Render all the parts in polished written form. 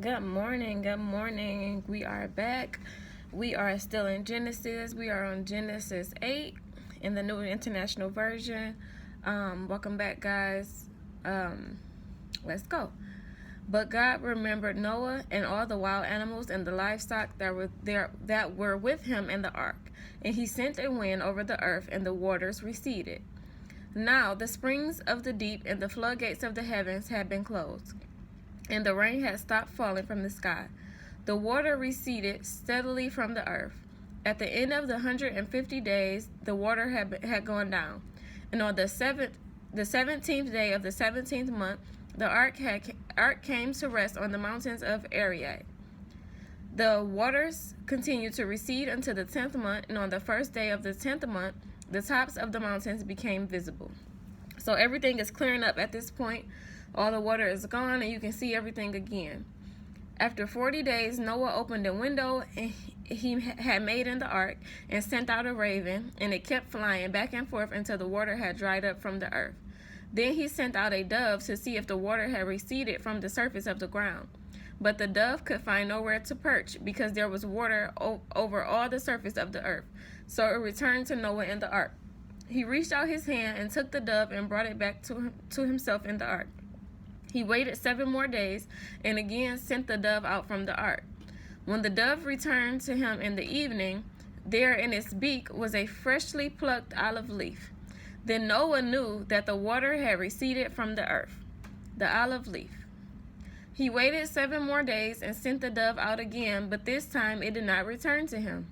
Good morning. Good morning. We are back. We are still in Genesis. We are on Genesis 8 in the New International Version. Welcome back, guys. Let's go. But God remembered Noah and all the wild animals and the livestock that were with him in the ark, and he sent a wind over the earth, and the waters receded. Now the springs of the deep and the floodgates of the heavens had been closed, and the rain had stopped falling from the sky. The water receded steadily from the earth. At the end of the 150 days, the water had gone down, and on the 17th day of the 17th month, the ark came to rest on the mountains of Ararat. The waters continued to recede until the 10th month, and on the first day of the 10th month, the tops of the mountains became visible. So everything is clearing up at this point. All the water is gone, and you can see everything again. After 40 days, Noah opened a window he had made in the ark and sent out a raven, and it kept flying back and forth until the water had dried up from the earth. Then he sent out a dove to see if the water had receded from the surface of the ground. But the dove could find nowhere to perch because there was water over all the surface of the earth. So it returned to Noah in the ark. He reached out his hand and took the dove and brought it back to himself in the ark. He waited 7 more days and again sent the dove out from the ark. When the dove returned to him in the evening, there in its beak was a freshly plucked olive leaf. Then Noah knew that the water had receded from the earth. The olive leaf. He waited 7 more days and sent the dove out again, but this time it did not return to him.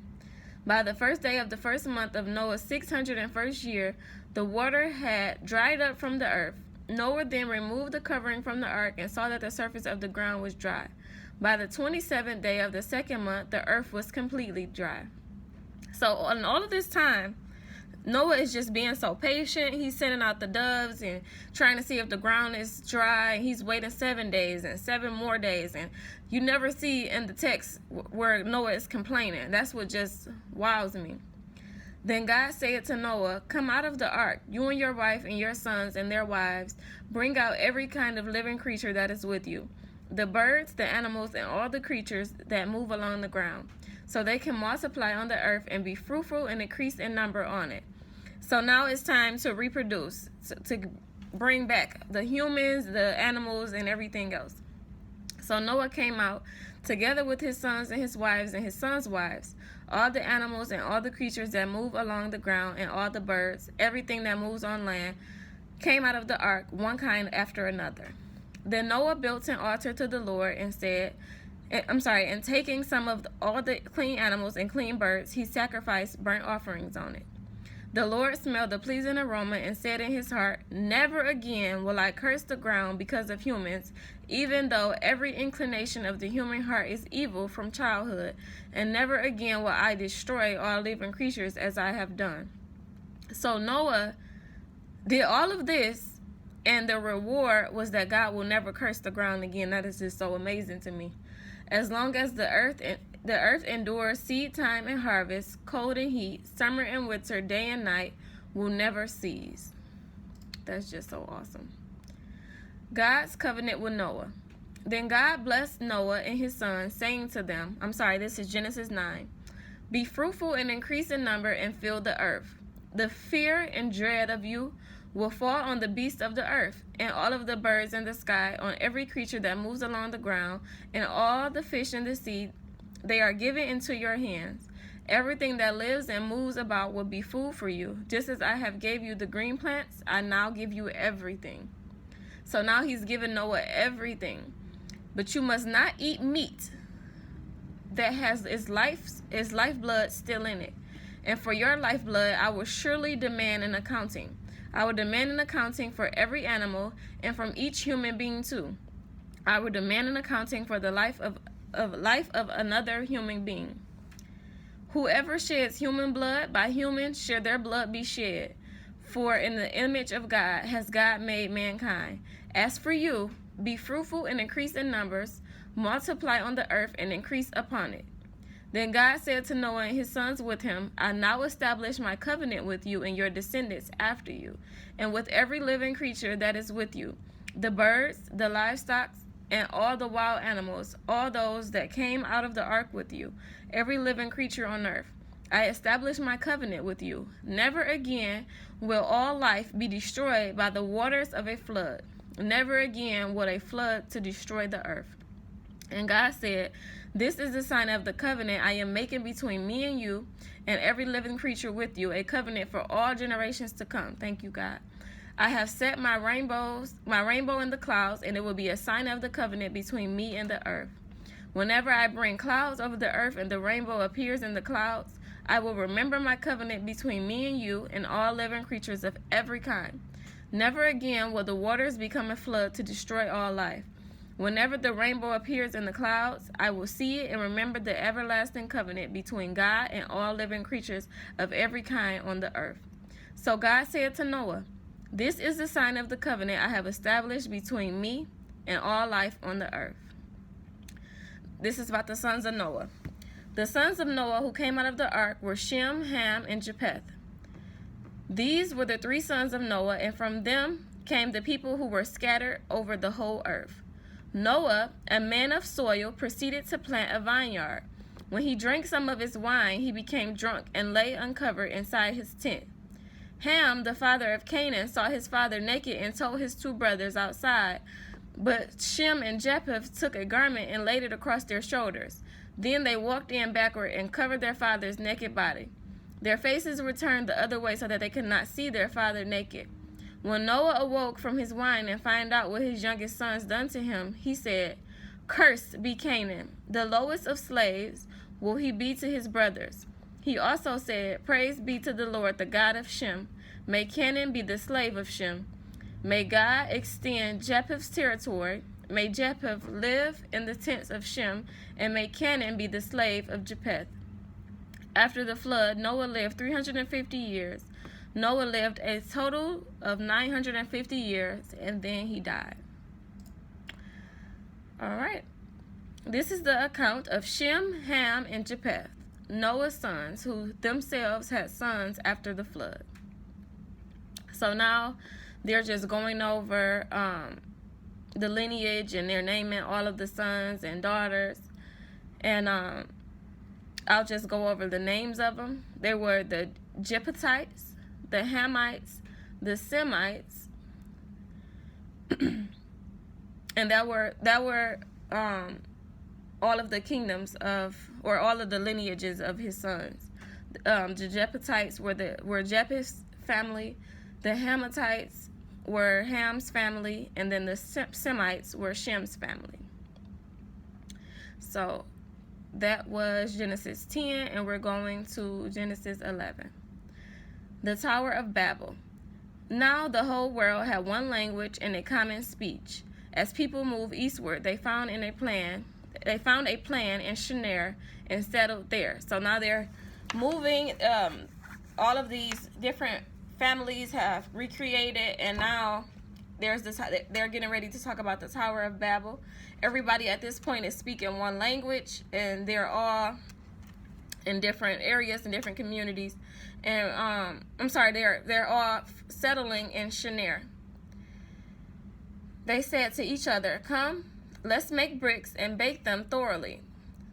By the first day of the first month of Noah's 601st year, the water had dried up from the earth. Noah then removed the covering from the ark and saw that the surface of the ground was dry. By the 27th day of the second month, the earth was completely dry. So on all of this time, Noah is just being so patient. He's sending out the doves and trying to see if the ground is dry. He's waiting 7 days and 7 more days. And you never see in the text where Noah is complaining. That's what just wows me. Then God said to Noah, "Come out of the ark, you and your wife and your sons and their wives. Bring out every kind of living creature that is with you, the birds, the animals, and all the creatures that move along the ground, so they can multiply on the earth and be fruitful and increase in number on it." So now it's time to reproduce, to bring back the humans, the animals, and everything else. So Noah came out together with his sons and his wives and his sons' wives, all the animals and all the creatures that move along the ground and all the birds, everything that moves on land, came out of the ark, one kind after another. Then Noah built an altar to the Lord and taking some of all the clean animals and clean birds, he sacrificed burnt offerings on it. The Lord smelled the pleasing aroma and said in his heart, "Never again will I curse the ground because of humans, even though every inclination of the human heart is evil from childhood, and never again will I destroy all living creatures as I have done." So Noah did all of this, and the reward was that God will never curse the ground again. That is just so amazing to me. As long as the earth endures seed time and harvest, cold and heat, summer and winter, day and night will never cease. That's just so awesome. God's covenant with Noah. Then God blessed Noah and his sons, saying to them, this is Genesis 9, "Be fruitful and increase in number and fill the earth. The fear and dread of you will fall on the beasts of the earth, and all of the birds in the sky, on every creature that moves along the ground, and all the fish in the sea. They are given into your hands. Everything that lives and moves about will be food for you. Just as I have gave you the green plants, I now give you everything." So now he's given Noah everything. "But you must not eat meat that has its lifeblood still in it. And for your lifeblood, I will surely demand an accounting. I will demand an accounting for every animal and from each human being too. I will demand an accounting for the life of another human being. Whoever sheds human blood, by humans shall their blood be shed. For in the image of God has God made mankind. As for you, be fruitful and increase in numbers, multiply on the earth and increase upon it." Then God said to Noah and his sons with him, "I now establish my covenant with you and your descendants after you, and with every living creature that is with you, the birds, the livestock, and all the wild animals, all those that came out of the ark with you, every living creature on earth. I establish my covenant with you. Never again will all life be destroyed by the waters of a flood. Never again will a flood to destroy the earth. And God said, this is the sign of the covenant I am making between me and you and every living creature with you, a covenant for all generations to come. Thank you, God. I have set my rainbow in the clouds, and it will be a sign of the covenant between me and the earth. Whenever I bring clouds over the earth and the rainbow appears in the clouds, I will remember my covenant between me and you and all living creatures of every kind. Never again will the waters become a flood to destroy all life. Whenever the rainbow appears in the clouds, I will see it and remember the everlasting covenant between God and all living creatures of every kind on the earth. So God said to Noah, this is the sign of the covenant I have established between me and all life on the earth. This is about the sons of Noah. The sons of Noah who came out of the ark were Shem, Ham, and Japheth. These were the 3 sons of Noah, and from them came the people who were scattered over the whole earth. Noah, a man of soil, proceeded to plant a vineyard. When he drank some of its wine, he became drunk and lay uncovered inside his tent. Ham, the father of Canaan, saw his father naked and told his 2 brothers outside. But Shem and Japheth took a garment and laid it across their shoulders. Then they walked in backward and covered their father's naked body. Their faces were turned the other way so that they could not see their father naked. When Noah awoke from his wine and found out what his youngest sons done to him, he said, Cursed be Canaan, the lowest of slaves will he be to his brothers. He also said, Praise be to the Lord, the God of Shem. May Canaan be the slave of Shem. May God extend Japheth's territory. May Japheth live in the tents of Shem, and may Canaan be the slave of Japheth. After the flood, Noah lived 350 years. Noah lived a total of 950 years, and then he died. All right. This is the account of Shem, Ham, and Japheth, Noah's sons, who themselves had sons after the flood. So now they're just going over the lineage, and they're naming all of the sons and daughters. And I'll just go over the names of them. They were the Japhethites, the Hamites, the Semites, and that were all of the kingdoms of, or all of the lineages of his sons. The Japhethites were Japheth's family. The Hamites were Ham's family, and then the Semites were Shem's family. So that was Genesis 10, and we're going to Genesis 11. The Tower of Babel. Now the whole world had one language and a common speech. As people moved eastward, they found a plan in Shinar and settled there. So now they're moving. All of these different families have recreated, and now there's this. They're getting ready to talk about the Tower of Babel. Everybody at this point is speaking one language, and they're all in different areas and different communities. And they're all settling in Shinar. They said to each other, "Come, let's make bricks and bake them thoroughly."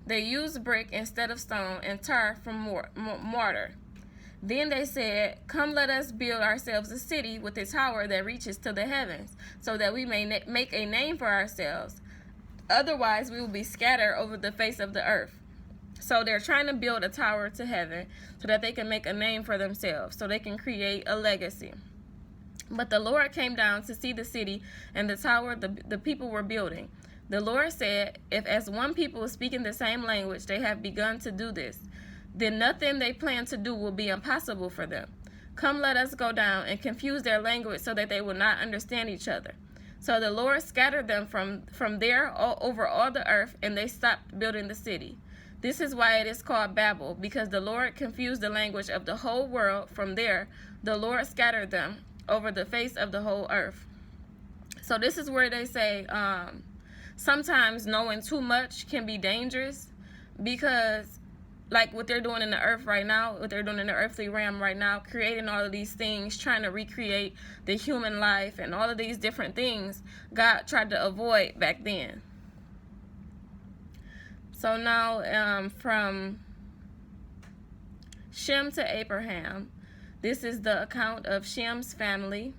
They used brick instead of stone and tar from mortar. Then they said, "Come, let us build ourselves a city with a tower that reaches to the heavens, so that we may make a name for ourselves. Otherwise, we will be scattered over the face of the earth." So they're trying to build a tower to heaven so that they can make a name for themselves, so they can create a legacy. But the Lord came down to see the city and the tower the people were building. The Lord said, "If as one people speaking the same language they have begun to do this, then nothing they plan to do will be impossible for them. Come, let us go down and confuse their language so that they will not understand each other." So the Lord scattered them from there over all the earth, and they stopped building the city. This is why it is called Babel, because the Lord confused the language of the whole world. From there, the Lord scattered them over the face of the whole earth. So this is where they say sometimes knowing too much can be dangerous, because like what they're doing in the earth right now, what they're doing in the earthly realm right now, creating all of these things, trying to recreate the human life and all of these different things God tried to avoid back then. So now from Shem to Abraham. This is the account of Shem's family.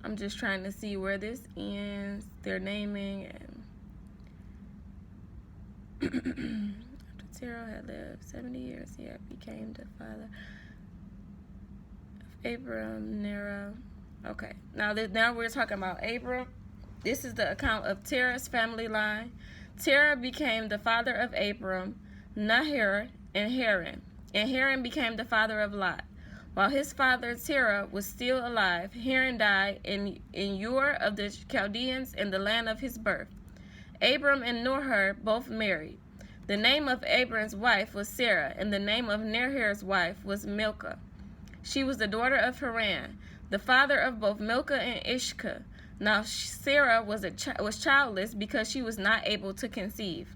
I'm just trying to see where this ends. They're naming and after Terah had lived 70 years, he had became the father of Abram, Nera. Okay, now we're talking about Abram. This is the account of Terah's family line. Terah became the father of Abram, Nahor, and Haran. And Haran became the father of Lot. While his father Terah was still alive, Haran died in Ur of the Chaldeans in the land of his birth. Abram and Nahor both married. The name of Abram's wife was Sarah, and the name of Nahor's wife was Milcah. She was the daughter of Haran, the father of both Milcah and Ishcah. Now Sarah was childless because she was not able to conceive.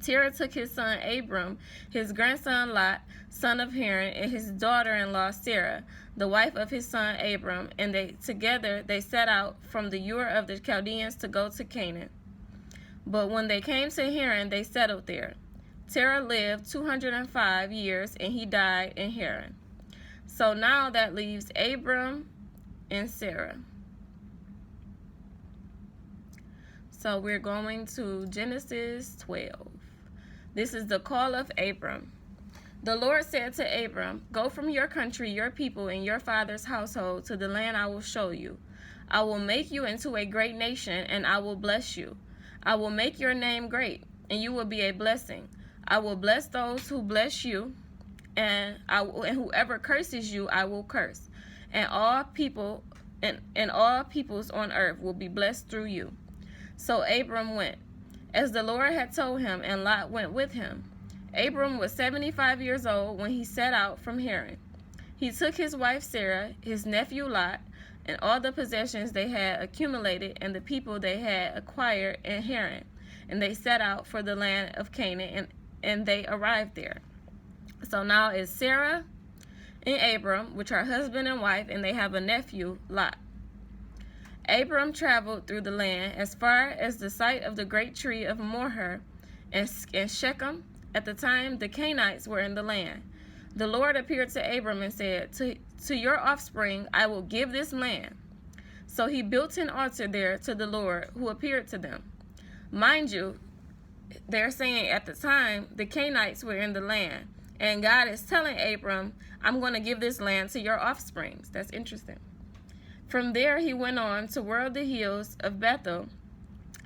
Terah took his son Abram, his grandson Lot, son of Haran, and his daughter-in-law Sarah, the wife of his son Abram, and together they set out from the Ur of the Chaldeans to go to Canaan. But when they came to Haran, they settled there. Terah lived 205 years, and he died in Haran. So now that leaves Abram and Sarah. So we're going to Genesis 12. This is the call of Abram. The Lord said to Abram, "Go from your country, your people, and your father's household to the land I will show you. I will make you into a great nation, and I will bless you. I will make your name great, and you will be a blessing. I will bless those who bless you, and whoever curses you, I will curse. And all people and all peoples on earth will be blessed through you." So Abram went, as the Lord had told him, and Lot went with him. Abram was 75 years old when he set out from Haran. He took his wife Sarah, his nephew Lot, and all the possessions they had accumulated and the people they had acquired in Haran, and they set out for the land of Canaan, and they arrived there. So now it's Sarah and Abram, which are husband and wife, and they have a nephew, Lot. Abram traveled through the land as far as the site of the great tree of Moreh and Shechem. At the time, the Canaanites were in the land. The Lord appeared to Abram and said, To your offspring I will give this land. So he built an altar there to the Lord who appeared to them. Mind you, they're saying at the time the Canaanites were in the land. And God is telling Abram, I'm going to give this land to your offsprings. That's interesting. From there he went on toward the hills of Bethel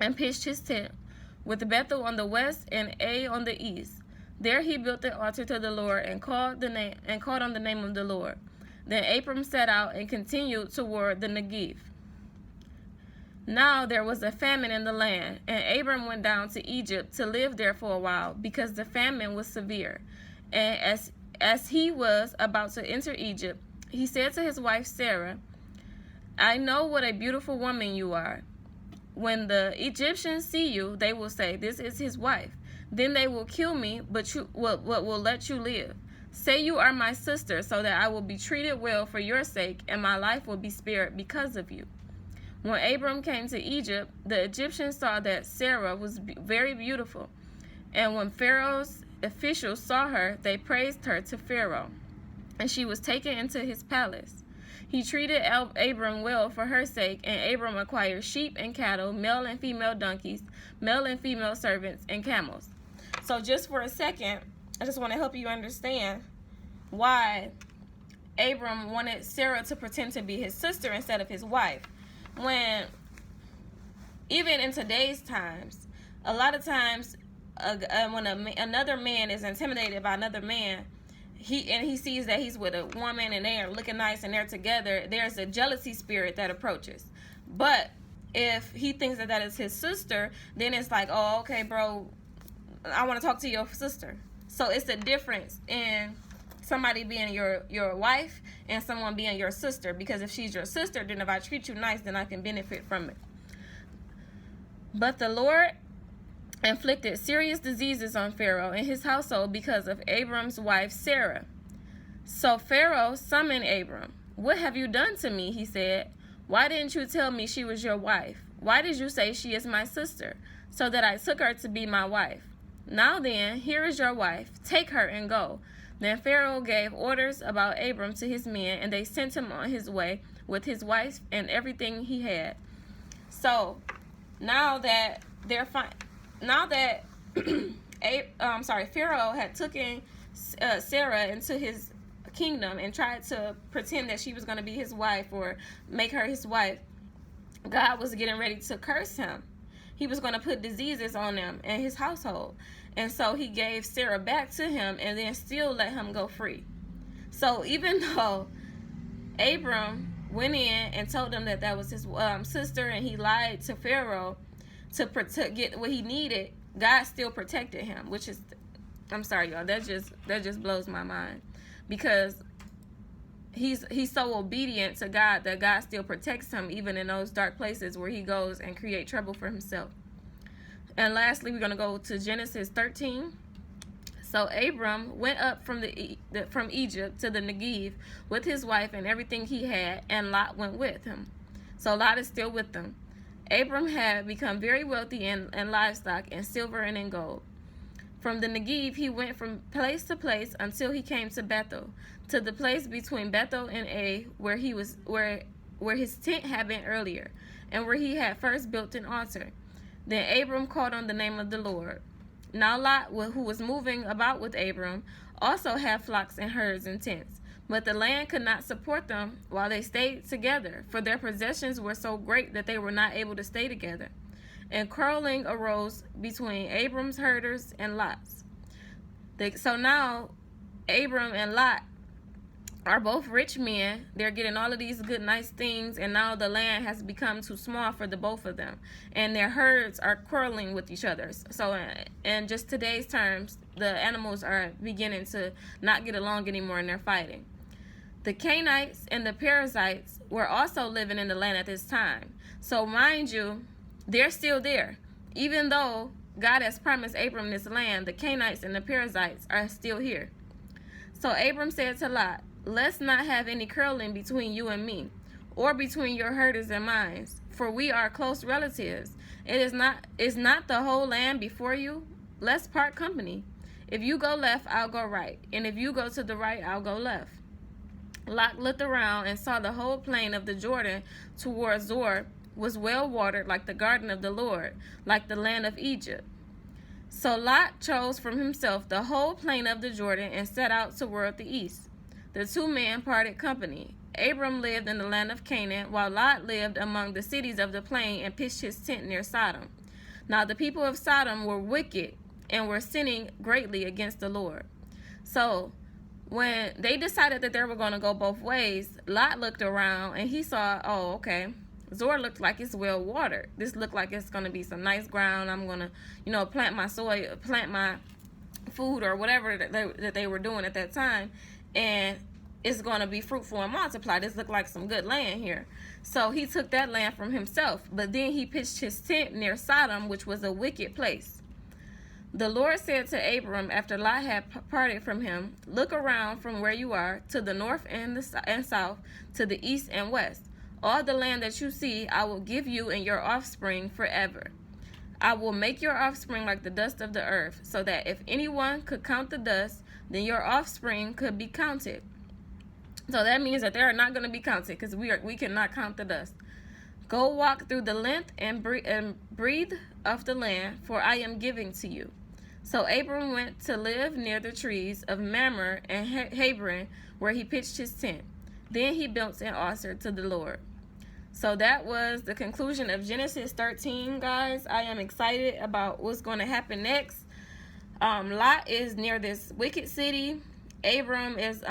and pitched his tent, with Bethel on the west and Ai on the east. There he built the altar to the Lord and called on the name of the Lord. Then Abram set out and continued toward the Negev. Now there was a famine in the land, and Abram went down to Egypt to live there for a while, because the famine was severe. And as he was about to enter Egypt, he said to his wife Sarah, I know what a beautiful woman you are. When the Egyptians see you, they will say, this is his wife. Then they will kill me, but will let you live. Say you are my sister, so that I will be treated well for your sake, and my life will be spared because of you. When Abram came to Egypt, the Egyptians saw that Sarah was very beautiful. And when Pharaoh's officials saw her, they praised her to Pharaoh, and she was taken into his palace. He treated Abram well for her sake, and Abram acquired sheep and cattle, male and female donkeys, male and female servants, and camels. So just for a second, I just want to help you understand why Abram wanted Sarah to pretend to be his sister instead of his wife. When, even in today's times, a lot of times when another man is intimidated by another man, he sees that he's with a woman and they are looking nice and they're together, there's a jealousy spirit that approaches. But if he thinks that is his sister, then it's like, oh, okay, bro, I want to talk to your sister. So it's a difference in somebody being your wife and someone being your sister, because if she's your sister, then if I treat you nice, then I can benefit from it. But the Lord inflicted serious diseases on Pharaoh and his household because of Abram's wife Sarah. So Pharaoh summoned Abram. "What have you done to me?" he said. "Why didn't you tell me she was your wife? Why did you say she is my sister, so that I took her to be my wife? Now then, here is your wife. Take her and go." Then Pharaoh gave orders about Abram to his men, and they sent him on his way with his wife and everything he had. So now that Pharaoh had taken Sarah into his kingdom and tried to pretend that she was going to be his wife or make her his wife, God was getting ready to curse him. He was going to put diseases on him and his household. And so he gave Sarah back to him and then still let him go free. So even though Abram went in and told him that that was his sister, and he lied to Pharaoh to get what he needed, God still protected him, which is, I'm sorry, y'all, that just blows my mind, because he's so obedient to God that God still protects him even in those dark places where he goes and create trouble for himself. And lastly, we're going to go to Genesis 13. So Abram went up from Egypt to the Negev with his wife and everything he had, and Lot went with him. So Lot is still with them. Abram had become very wealthy in livestock and silver and in gold. From the Negev he went from place to place until he came to Bethel, to the place between Bethel and Ai, where his tent had been earlier, and where he had first built an altar. Then Abram called on the name of the Lord. Now Lot, who was moving about with Abram, also had flocks and herds and tents, but the land could not support them while they stayed together, for their possessions were so great that they were not able to stay together. And quarreling arose between Abram's herders and Lot's. So now Abram and Lot are both rich men. They're getting all of these good, nice things, and now the land has become too small for the both of them, and their herds are quarreling with each other. So in just today's terms, the animals are beginning to not get along anymore, and they're fighting. The Canaanites and the Perizzites were also living in the land at this time. So mind you, they're still there. Even though God has promised Abram this land, the Canaanites and the Perizzites are still here. So Abram said to Lot, "Let's not have any quarreling between you and me, or between your herders and mine, for we are close relatives. Is not the whole land before you? Let's part company. If you go left, I'll go right, and if you go to the right, I'll go left." Lot looked around and saw the whole plain of the Jordan towards Zoar was well watered, like the garden of the Lord, like the land of Egypt. So Lot chose from himself the whole plain of the Jordan and set out toward the east. The two men parted company. Abram lived in the land of Canaan, while Lot lived among the cities of the plain and pitched his tent near Sodom. Now the people of Sodom were wicked and were sinning greatly against the Lord. So when they decided that they were going to go both ways, Lot looked around and he saw, oh, okay, Zoar looked like it's well watered. This looked like it's going to be some nice ground. I'm going to, plant my soy, plant my food or whatever that they were doing at that time, and it's going to be fruitful and multiply. This looked like some good land here. So he took that land from himself, but then he pitched his tent near Sodom, which was a wicked place. The Lord said to Abram after Lot had parted from him, "Look around from where you are to the north and south, to the east and west. All the land that you see I will give you and your offspring forever. I will make your offspring like the dust of the earth, so that if anyone could count the dust, then your offspring could be counted." So that means that they are not going to be counted, because we cannot count the dust. "Go walk through the length and breathe of the land, for I am giving to you." So Abram went to live near the trees of Mamre and Hebron, where he pitched his tent. Then he built an altar to the Lord. So that was the conclusion of Genesis 13, guys. I am excited about what's going to happen next. Lot is near this wicked city. Abram is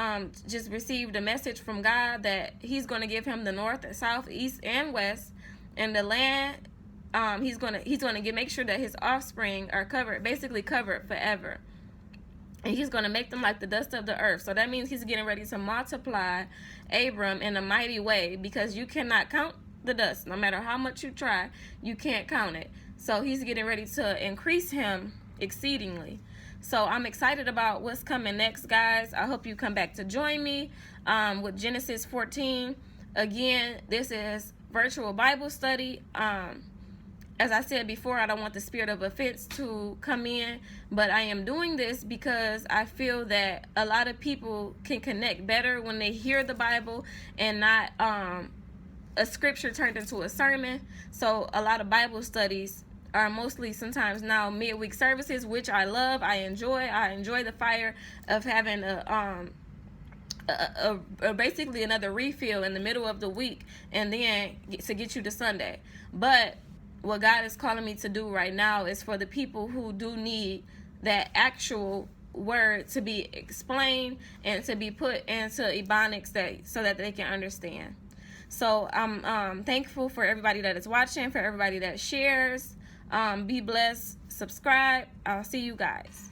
just received a message from God that he's going to give him the north, south, east, and west, and the land. He's going to make sure that his offspring are basically covered forever. And he's going to make them like the dust of the earth. So that means he's getting ready to multiply Abram in a mighty way, because you cannot count the dust. No matter how much you try, you can't count it. So he's getting ready to increase him exceedingly. So I'm excited about what's coming next, guys. I hope you come back to join me with Genesis 14. Again, this is virtual Bible study. As I said before, I don't want the spirit of offense to come in, but I am doing this because I feel that a lot of people can connect better when they hear the Bible and not a scripture turned into a sermon. So a lot of Bible studies are mostly sometimes now midweek services, which I love. I enjoy the fire of having basically another refill in the middle of the week and then to get you to Sunday. But what God is calling me to do right now is for the people who do need that actual word to be explained and to be put into Ebonics so that they can understand. So I'm thankful for everybody that is watching, for everybody that shares. Be blessed. Subscribe. I'll see you guys.